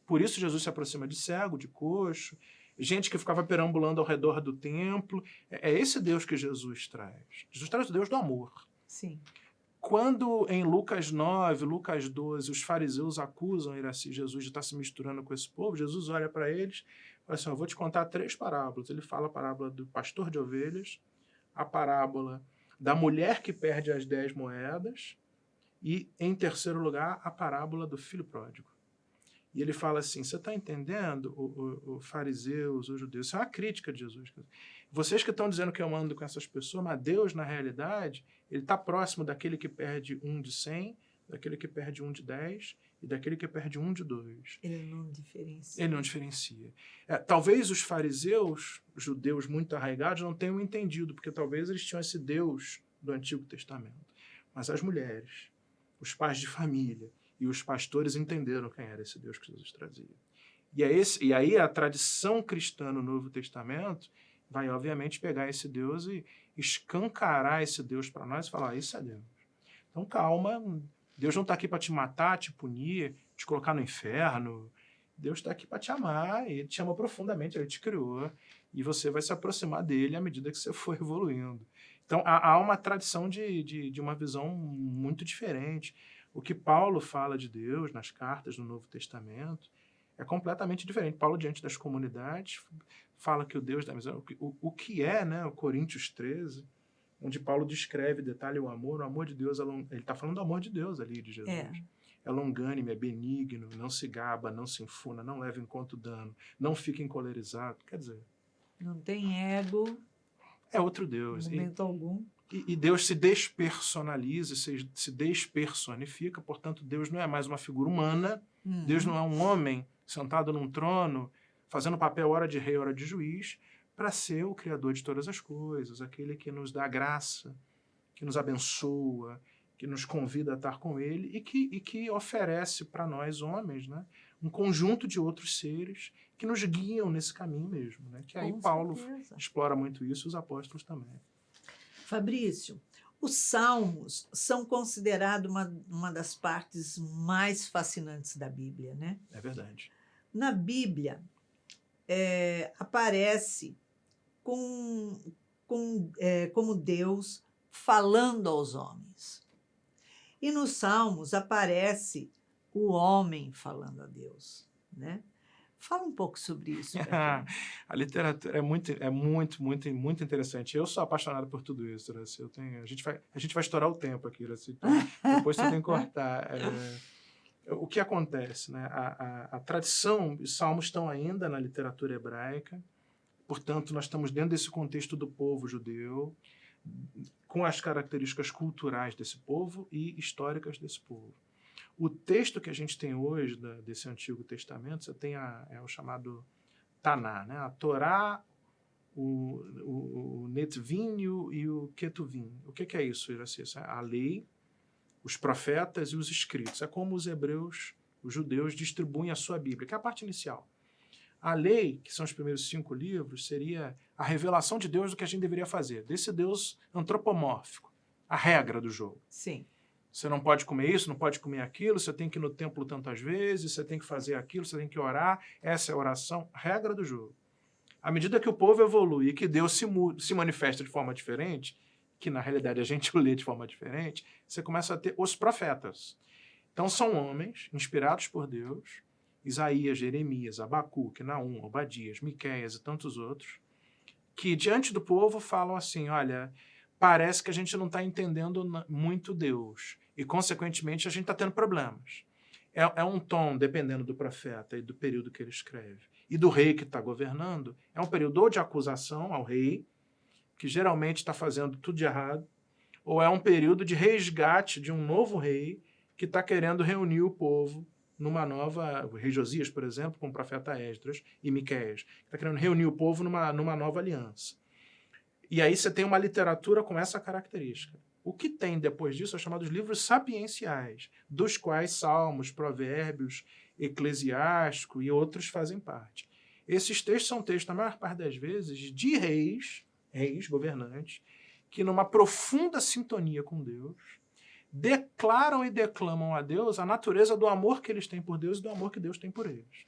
[SPEAKER 3] Por isso Jesus se aproxima de cego, de coxo, gente que ficava perambulando ao redor do templo. É esse Deus que Jesus traz. Jesus traz o Deus do amor.
[SPEAKER 2] Sim.
[SPEAKER 3] Quando em Lucas 9, Lucas 12, os fariseus acusam Jesus de estar se misturando com esse povo, Jesus olha para eles e fala assim, eu vou te contar 3 parábolas. Ele fala a parábola do pastor de ovelhas, a parábola da mulher que perde as 10 moedas e, em terceiro lugar, a parábola do filho pródigo. E ele fala assim, você está entendendo, os fariseus, os judeus? Isso é uma crítica de Jesus. Vocês que estão dizendo que eu ando com essas pessoas, mas Deus, na realidade, ele está próximo daquele que perde 1 de 100, daquele que perde 1 de 10 e daquele que perde 1 de 2.
[SPEAKER 2] Ele não diferencia.
[SPEAKER 3] Ele não diferencia. Talvez os fariseus, judeus muito arraigados, não tenham entendido, porque talvez eles tinham esse Deus do Antigo Testamento. Mas as mulheres, os pais de família, e os pastores entenderam quem era esse Deus que Jesus trazia. E aí a tradição cristã no Novo Testamento vai, obviamente, pegar esse Deus e escancarar esse Deus para nós e falar, isso é Deus. Então, calma, Deus não está aqui para te matar, te punir, te colocar no inferno. Deus está aqui para te amar, e Ele te ama profundamente, Ele te criou, e você vai se aproximar dele à medida que você for evoluindo. Então, há uma tradição de uma visão muito diferente. O que Paulo fala de Deus nas cartas do Novo Testamento é completamente diferente. Paulo, diante das comunidades, fala que o Deus da misericórdia, o que é, né, o Coríntios 13, onde Paulo descreve, detalha o amor de Deus, ele está falando do amor de Deus ali, de Jesus. É longânime, é benigno, não se gaba, não se enfuna, não leva em conta o dano, não fica encolerizado. Quer dizer...
[SPEAKER 2] Não tem ego.
[SPEAKER 3] É outro Deus.
[SPEAKER 2] Em momento algum.
[SPEAKER 3] E Deus se despersonaliza, se despersonifica, portanto, Deus não é mais uma figura humana, Deus não é um homem sentado num trono, fazendo papel hora de rei, hora de juiz, para ser o Criador de todas as coisas, aquele que nos dá graça, que nos abençoa, que nos convida a estar com Ele e que oferece para nós, homens, né, um conjunto de outros seres que nos guiam nesse caminho mesmo. Né, que aí Paulo explora muito isso, os apóstolos também.
[SPEAKER 2] Fabrício, os Salmos são considerados uma das partes mais fascinantes da Bíblia, né?
[SPEAKER 3] É verdade.
[SPEAKER 2] Na Bíblia, aparece como Deus falando aos homens. E nos Salmos aparece o homem falando a Deus, né? Fala um pouco sobre isso.
[SPEAKER 3] A literatura é muito interessante. Eu sou apaixonado por tudo isso. Né? A gente vai estourar o tempo aqui. Né? Então, depois você tem que cortar. O que acontece? Né? A tradição, os salmos estão ainda na literatura hebraica. Portanto, nós estamos dentro desse contexto do povo judeu, com as características culturais desse povo e históricas desse povo. O texto que a gente tem hoje desse Antigo Testamento, você tem o chamado Taná, né? A Torá, o Netvim e o Ketuvim. O que é isso? A lei, os profetas e os escritos. É como os hebreus, os judeus, distribuem a sua Bíblia, que é a parte inicial. A lei, que são os primeiros 5 livros, seria a revelação de Deus do que a gente deveria fazer, desse Deus antropomórfico, a regra do jogo.
[SPEAKER 2] Sim.
[SPEAKER 3] Você não pode comer isso, não pode comer aquilo, você tem que ir no templo tantas vezes, você tem que fazer aquilo, você tem que orar, essa é a oração, regra do jogo. À medida que o povo evolui e que Deus se manifesta de forma diferente, que na realidade a gente o lê de forma diferente, você começa a ter os profetas. Então são homens inspirados por Deus, Isaías, Jeremias, Abacuque, Naum, Obadias, Miqueias e tantos outros, que diante do povo falam assim, olha, parece que a gente não está entendendo muito Deus e, consequentemente, a gente está tendo problemas. É um tom, dependendo do profeta e do período que ele escreve, e do rei que está governando, é um período ou de acusação ao rei, que geralmente está fazendo tudo de errado, ou é um período de resgate de um novo rei que está querendo reunir o povo numa nova... O rei Josias, por exemplo, com o profeta Esdras e Miqueias, que está querendo reunir o povo numa nova aliança. E aí você tem uma literatura com essa característica. O que tem depois disso é chamados livros sapienciais, dos quais Salmos, Provérbios, Eclesiástico e outros fazem parte. Esses textos são textos, na maior parte das vezes, de reis, governantes, que numa profunda sintonia com Deus, declaram e declamam a Deus a natureza do amor que eles têm por Deus e do amor que Deus tem por eles.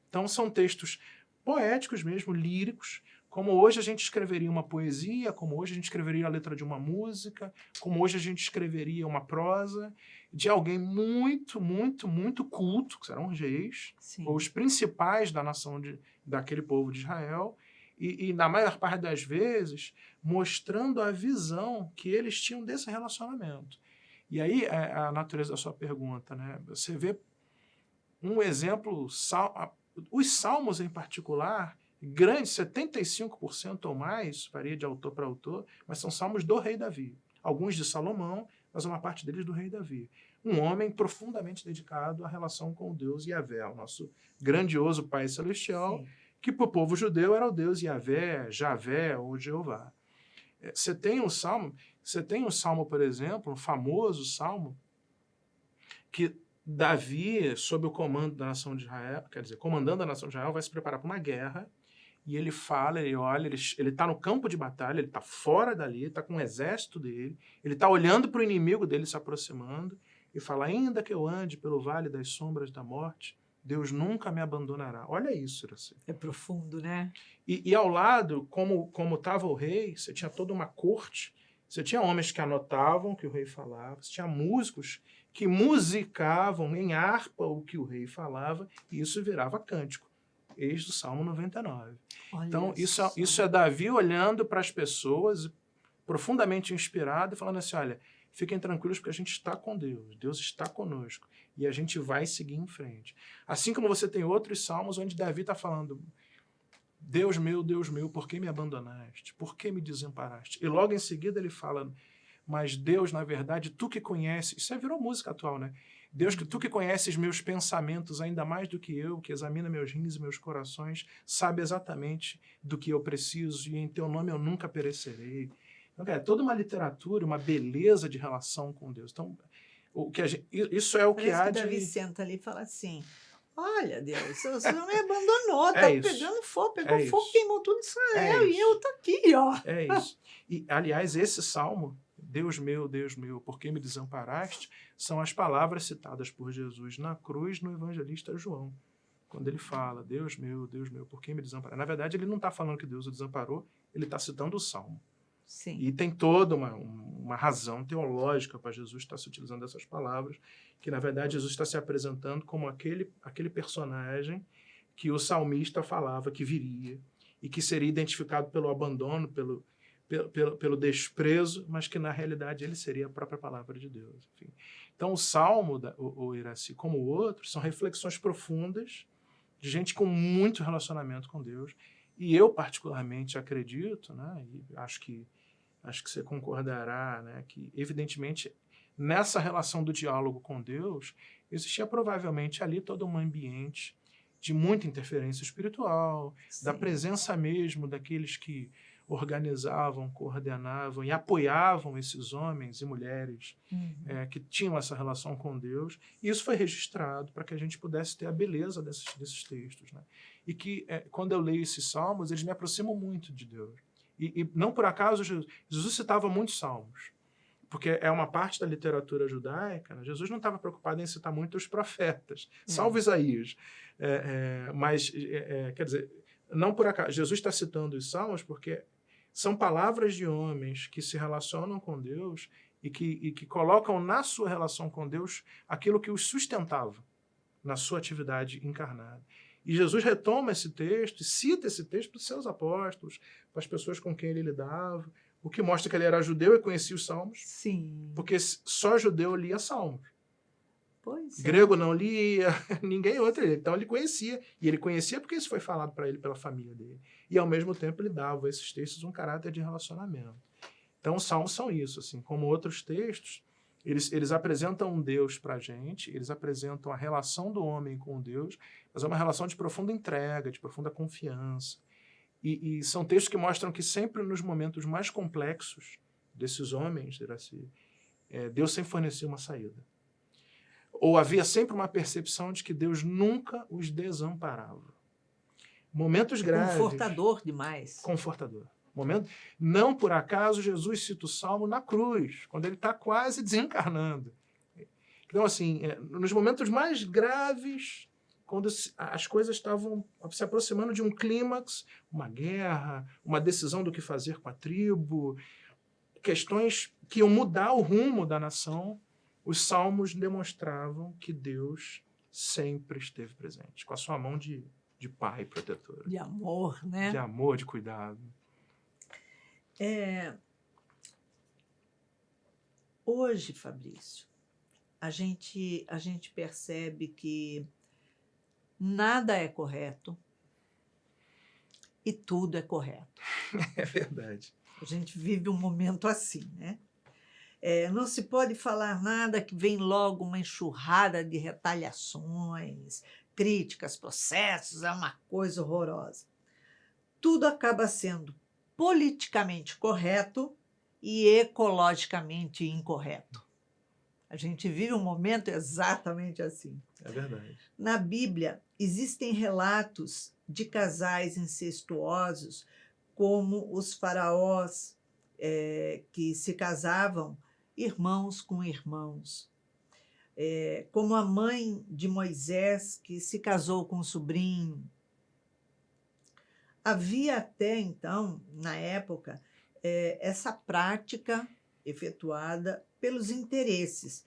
[SPEAKER 3] Então são textos poéticos mesmo, líricos, como hoje a gente escreveria uma poesia, como hoje a gente escreveria a letra de uma música, como hoje a gente escreveria uma prosa de alguém muito, muito, muito culto, que serão os reis, ou os principais da nação daquele povo de Israel, e na maior parte das vezes mostrando a visão que eles tinham desse relacionamento. E aí a natureza da sua pergunta, né? Você vê um exemplo, os salmos em particular, grandes, 75% ou mais, varia de autor para autor, mas são salmos do rei Davi. Alguns de Salomão, mas uma parte deles do rei Davi. Um homem profundamente dedicado à relação com o Deus Yahvé, o nosso grandioso Pai Celestial, sim, que para o povo judeu era o Deus Yahvé, Javé ou Jeová. Você tem um salmo, por exemplo, um famoso salmo, que Davi, sob o comando da nação de Israel, quer dizer, comandando a nação de Israel, vai se preparar para uma guerra. E ele fala, ele olha, ele está no campo de batalha, ele está fora dali, está com o exército dele, ele está olhando para o inimigo dele se aproximando e fala, ainda que eu ande pelo vale das sombras da morte, Deus nunca me abandonará. Olha isso, Iraci.
[SPEAKER 2] É profundo, né?
[SPEAKER 3] E ao lado, como estava o rei, você tinha toda uma corte, você tinha homens que anotavam o que o rei falava, você tinha músicos que musicavam em harpa o que o rei falava, e isso virava cântico. Eis do Salmo 99. Olha, então, isso é Davi olhando para as pessoas, profundamente inspirado, e falando assim, olha, fiquem tranquilos porque a gente está com Deus, Deus está conosco, e a gente vai seguir em frente. Assim como você tem outros salmos onde Davi está falando, Deus meu, por que me abandonaste? Por que me desamparaste? E logo em seguida ele fala, mas Deus, na verdade, tu que conheces, isso virou música atual, né? Deus, tu que conheces meus pensamentos ainda mais do que eu, que examina meus rins e meus corações, sabe exatamente do que eu preciso e em teu nome eu nunca perecerei. Então, é toda uma literatura, uma beleza de relação com Deus. Então, isso é o que há de...
[SPEAKER 2] Davi senta ali e fala assim, olha, Deus, você não me abandonou, tá pegando fogo, pegou fogo, queimou tudo Israel e eu tô aqui, ó.
[SPEAKER 3] É isso. E, aliás, esse salmo, Deus meu, por que me desamparaste? São as palavras citadas por Jesus na cruz no evangelista João. Quando ele fala, Deus meu, por que me desamparaste? Na verdade, ele não está falando que Deus o desamparou, ele está citando o Salmo.
[SPEAKER 2] Sim.
[SPEAKER 3] E tem toda uma razão teológica para Jesus estar se utilizando dessas palavras, que, na verdade, Jesus está se apresentando como aquele personagem que o salmista falava que viria e que seria identificado pelo abandono, pelo desprezo, mas que na realidade ele seria a própria palavra de Deus. Enfim. Então o Salmo, o Iraci, como o outro, são reflexões profundas de gente com muito relacionamento com Deus. E eu particularmente acredito, né, e acho que você concordará, né, que evidentemente nessa relação do diálogo com Deus existia provavelmente ali todo um ambiente de muita interferência espiritual, sim, da presença mesmo daqueles que organizavam, coordenavam e apoiavam esses homens e mulheres que tinham essa relação com Deus. E isso foi registrado para que a gente pudesse ter a beleza desses textos. Né? E que, quando eu leio esses salmos, eles me aproximam muito de Deus. E não por acaso, Jesus citava muitos salmos. porque é uma parte da literatura judaica, né? Jesus não estava preocupado em citar muito os profetas, salvo Isaías. Mas, quer dizer, não por acaso, Jesus está citando os salmos porque são palavras de homens que se relacionam com Deus e que colocam na sua relação com Deus aquilo que os sustentava na sua atividade encarnada. E Jesus retoma esse texto e cita esse texto para os seus apóstolos, para as pessoas com quem ele lidava, o que mostra que ele era judeu e conhecia os salmos.
[SPEAKER 2] Sim.
[SPEAKER 3] Porque só judeu lia salmos.
[SPEAKER 2] Pois é.
[SPEAKER 3] Grego não lia, ninguém outro. Então ele conhecia. E ele conhecia porque isso foi falado para ele pela família dele. E ao mesmo tempo ele dava a esses textos um caráter de relacionamento. Então os salmos são isso, assim, como outros textos, eles apresentam um Deus para a gente, eles apresentam a relação do homem com Deus, mas é uma relação de profunda entrega, de profunda confiança. E são textos que mostram que sempre nos momentos mais complexos desses homens, Deus sempre fornecia uma saída. Ou havia sempre uma percepção de que Deus nunca os desamparava. Momentos graves.
[SPEAKER 2] Confortador demais.
[SPEAKER 3] Confortador. Não por acaso Jesus cita o Salmo na cruz, quando ele está quase desencarnando. Então, assim, nos momentos mais graves, quando as coisas estavam se aproximando de um clímax, uma guerra, uma decisão do que fazer com a tribo, questões que iam mudar o rumo da nação, os salmos demonstravam que Deus sempre esteve presente, com a sua mão de pai protetora.
[SPEAKER 2] De amor, né?
[SPEAKER 3] De amor, de cuidado.
[SPEAKER 2] Hoje, Fabrício, a gente percebe que nada é correto e tudo é correto.
[SPEAKER 3] É verdade.
[SPEAKER 2] A gente vive um momento assim, né? Não se pode falar nada que vem logo uma enxurrada de retaliações, críticas, processos, é uma coisa horrorosa. Tudo acaba sendo politicamente correto e ecologicamente incorreto. A gente vive um momento exatamente assim.
[SPEAKER 3] É verdade.
[SPEAKER 2] Na Bíblia, existem relatos de casais incestuosos, como os faraós que se casavam irmãos com irmãos, como a mãe de Moisés, que se casou com um sobrinho. Havia até, então, na época, essa prática efetuada pelos interesses,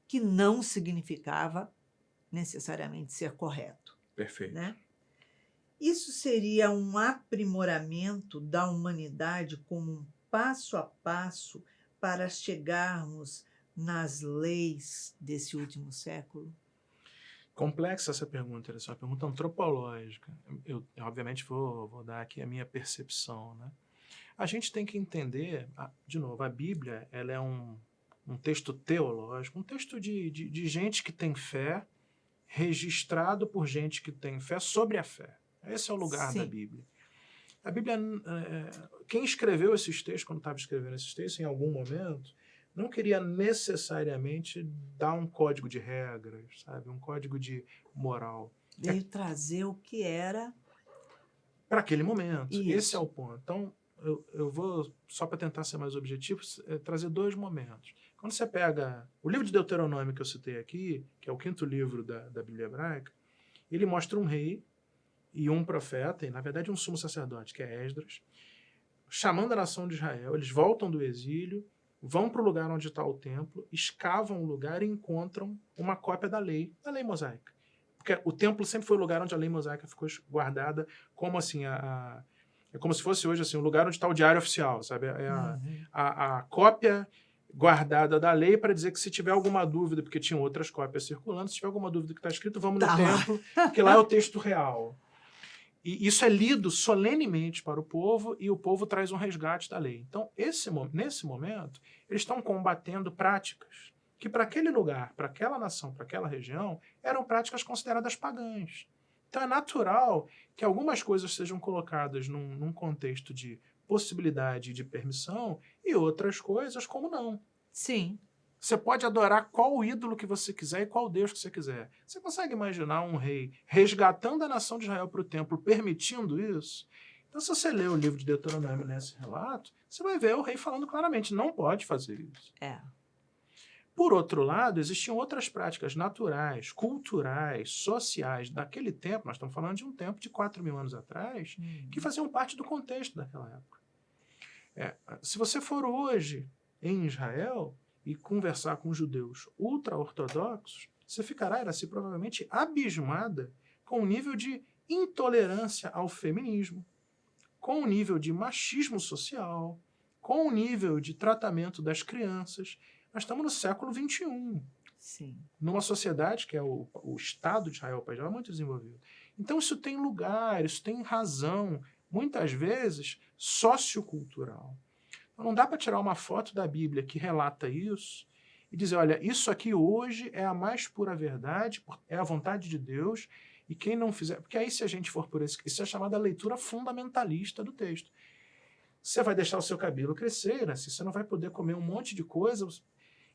[SPEAKER 2] que não significava necessariamente ser correto.
[SPEAKER 3] Perfeito.
[SPEAKER 2] Né? Isso seria um aprimoramento da humanidade como um passo a passo para chegarmos nas leis desse último século?
[SPEAKER 3] Complexa essa pergunta, essa é uma pergunta antropológica. Eu obviamente, vou dar aqui a minha percepção, né? A gente tem que entender, de novo, a Bíblia ela é um texto teológico, um texto de gente que tem fé, registrado por gente que tem fé sobre a fé. Esse é o lugar
[SPEAKER 2] Sim.
[SPEAKER 3] da Bíblia. A Bíblia, quem escreveu esses textos, quando estava escrevendo esses textos, em algum momento, não queria necessariamente dar um código de regras, sabe? Um código de moral.
[SPEAKER 2] Veio trazer o que era
[SPEAKER 3] para aquele momento.
[SPEAKER 2] Isso.
[SPEAKER 3] Esse é o ponto. Então, eu vou, só para tentar ser mais objetivo, trazer dois momentos. Quando você pega o livro de Deuteronômio que eu citei aqui, que é o 5º livro da Bíblia hebraica, ele mostra um rei e um profeta, e na verdade um sumo sacerdote, que é Esdras, chamando a nação de Israel. Eles voltam do exílio, vão para o lugar onde está o templo, escavam o lugar e encontram uma cópia da lei mosaica. Porque o templo sempre foi o lugar onde a lei mosaica ficou guardada, como assim, é como se fosse hoje assim, o lugar onde está o diário oficial, sabe? A cópia guardada da lei para dizer que se tiver alguma dúvida, porque tinham outras cópias circulando, se tiver alguma dúvida do que está escrito, vamos no templo, porque lá é o texto real. E isso é lido solenemente para o povo e o povo traz um resgate da lei. Então, nesse momento, eles estão combatendo práticas que para aquele lugar, para aquela nação, para aquela região, eram práticas consideradas pagãs. Então, é natural que algumas coisas sejam colocadas num contexto de possibilidade de permissão e outras coisas como não.
[SPEAKER 2] Sim.
[SPEAKER 3] Você pode adorar qual ídolo que você quiser e qual Deus que você quiser. Você consegue imaginar um rei resgatando a nação de Israel para o templo, permitindo isso? Então, se você ler o livro de Deuteronômio nesse relato, você vai ver o rei falando claramente, não pode fazer isso. Por outro lado, existiam outras práticas naturais, culturais, sociais daquele tempo, nós estamos falando de um tempo de 4.000 anos atrás, que faziam parte do contexto daquela época. Se você for hoje em Israel e conversar com judeus ultra-ortodoxos, você ficará, Iraci, provavelmente abismada com o nível de intolerância ao feminismo, com o nível de machismo social, com o nível de tratamento das crianças. Nós estamos no século XXI.
[SPEAKER 2] Sim.
[SPEAKER 3] Numa sociedade que é o Estado de Israel, o país já é muito desenvolvido. Então isso tem lugar, isso tem razão, muitas vezes sociocultural. Então, não dá para tirar uma foto da Bíblia que relata isso e dizer, olha, isso aqui hoje é a mais pura verdade, é a vontade de Deus, e quem não fizer... Porque aí, se a gente for por isso é chamada leitura fundamentalista do texto. Você vai deixar o seu cabelo crescer, né? Você não vai poder comer um monte de coisa.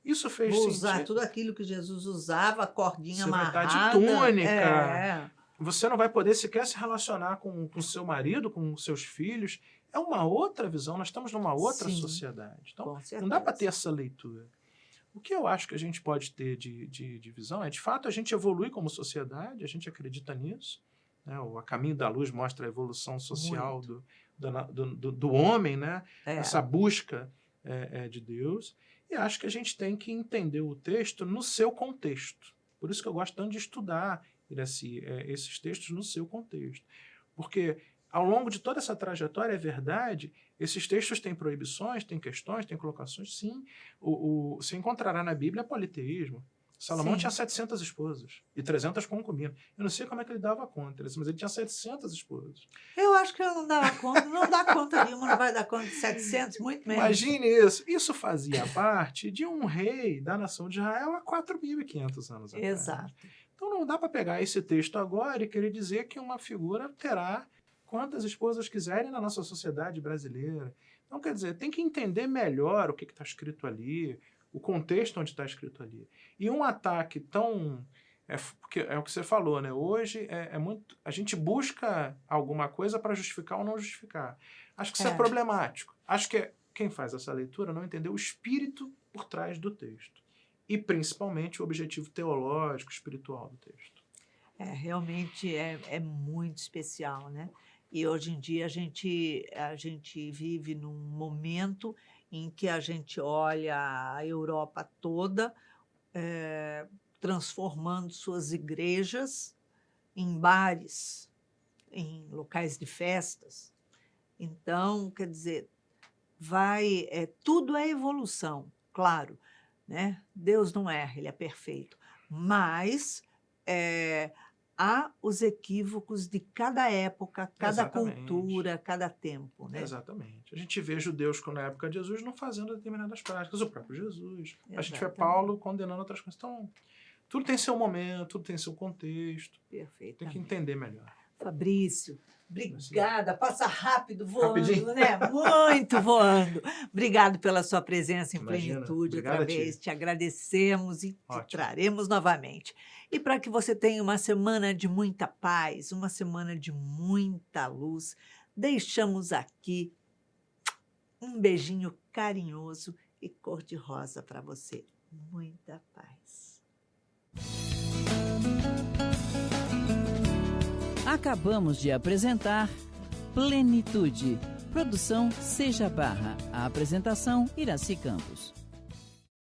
[SPEAKER 3] Isso fez
[SPEAKER 2] Vou
[SPEAKER 3] sentido.
[SPEAKER 2] usar tudo aquilo que Jesus usava, a cordinha amarrada.
[SPEAKER 3] Você vai estar de túnica. Você não vai poder sequer se relacionar com seu marido, com seus filhos. É uma outra visão, nós estamos numa outra sociedade. Então, não dá para ter essa leitura. O que eu acho que a gente pode ter de visão é, de fato, a gente evolui como sociedade, a gente acredita nisso. Né? O Caminho da Luz mostra a evolução social do homem, né? Essa busca de Deus. E acho que a gente tem que entender o texto no seu contexto. Por isso que eu gosto tanto de estudar, Iraci, esses textos no seu contexto. Porque ao longo de toda essa trajetória, é verdade, esses textos têm proibições, têm questões, têm colocações, sim. Você encontrará na Bíblia politeísmo. Salomão tinha 700 esposas e 300 concubinas. Eu não sei como é que ele dava conta, mas ele tinha 700 esposas.
[SPEAKER 2] Eu acho que ele não dava conta, não dá conta de uma, não vai dar conta de 700, muito menos.
[SPEAKER 3] Imagine isso. Isso fazia parte de um rei da nação de Israel há 4.500 anos atrás.
[SPEAKER 2] Exato.
[SPEAKER 3] Então não dá para pegar esse texto agora e querer dizer que uma figura terá quantas esposas quiserem na nossa sociedade brasileira. Então, quer dizer, tem que entender melhor o que está escrito ali, o contexto onde está escrito ali. E um ataque tão... porque é o que você falou, né? Hoje muito... A gente busca alguma coisa para justificar ou não justificar. Acho que isso é problemático. Acho que quem faz essa leitura não entendeu o espírito por trás do texto. E, principalmente, o objetivo teológico, espiritual do texto.
[SPEAKER 2] Realmente é muito especial, né? E hoje em dia a gente vive num momento em que a gente olha a Europa toda transformando suas igrejas em bares, em locais de festas. Então, quer dizer, tudo é evolução, claro, né? Deus não erra, ele é perfeito, mas há os equívocos de cada época, cada cultura, cada tempo, né?
[SPEAKER 3] Exatamente. A gente vê judeus na época de Jesus não fazendo determinadas práticas, o próprio Jesus. A gente vê Paulo condenando outras coisas. Então, tudo tem seu momento, tudo tem seu contexto.
[SPEAKER 2] Perfeito.
[SPEAKER 3] Tem que entender melhor.
[SPEAKER 2] Fabrício, obrigada. Passa rápido, voando,
[SPEAKER 3] rapidinho,
[SPEAKER 2] né? Muito voando. Obrigado pela sua presença em Plenitude outra vez. Te agradecemos e te traremos novamente. E para que você tenha uma semana de muita paz, uma semana de muita luz, deixamos aqui um beijinho carinhoso e cor-de-rosa para você. Muita paz.
[SPEAKER 1] Acabamos de apresentar Plenitude. Produção Seja Barra. A apresentação Iraci Campos.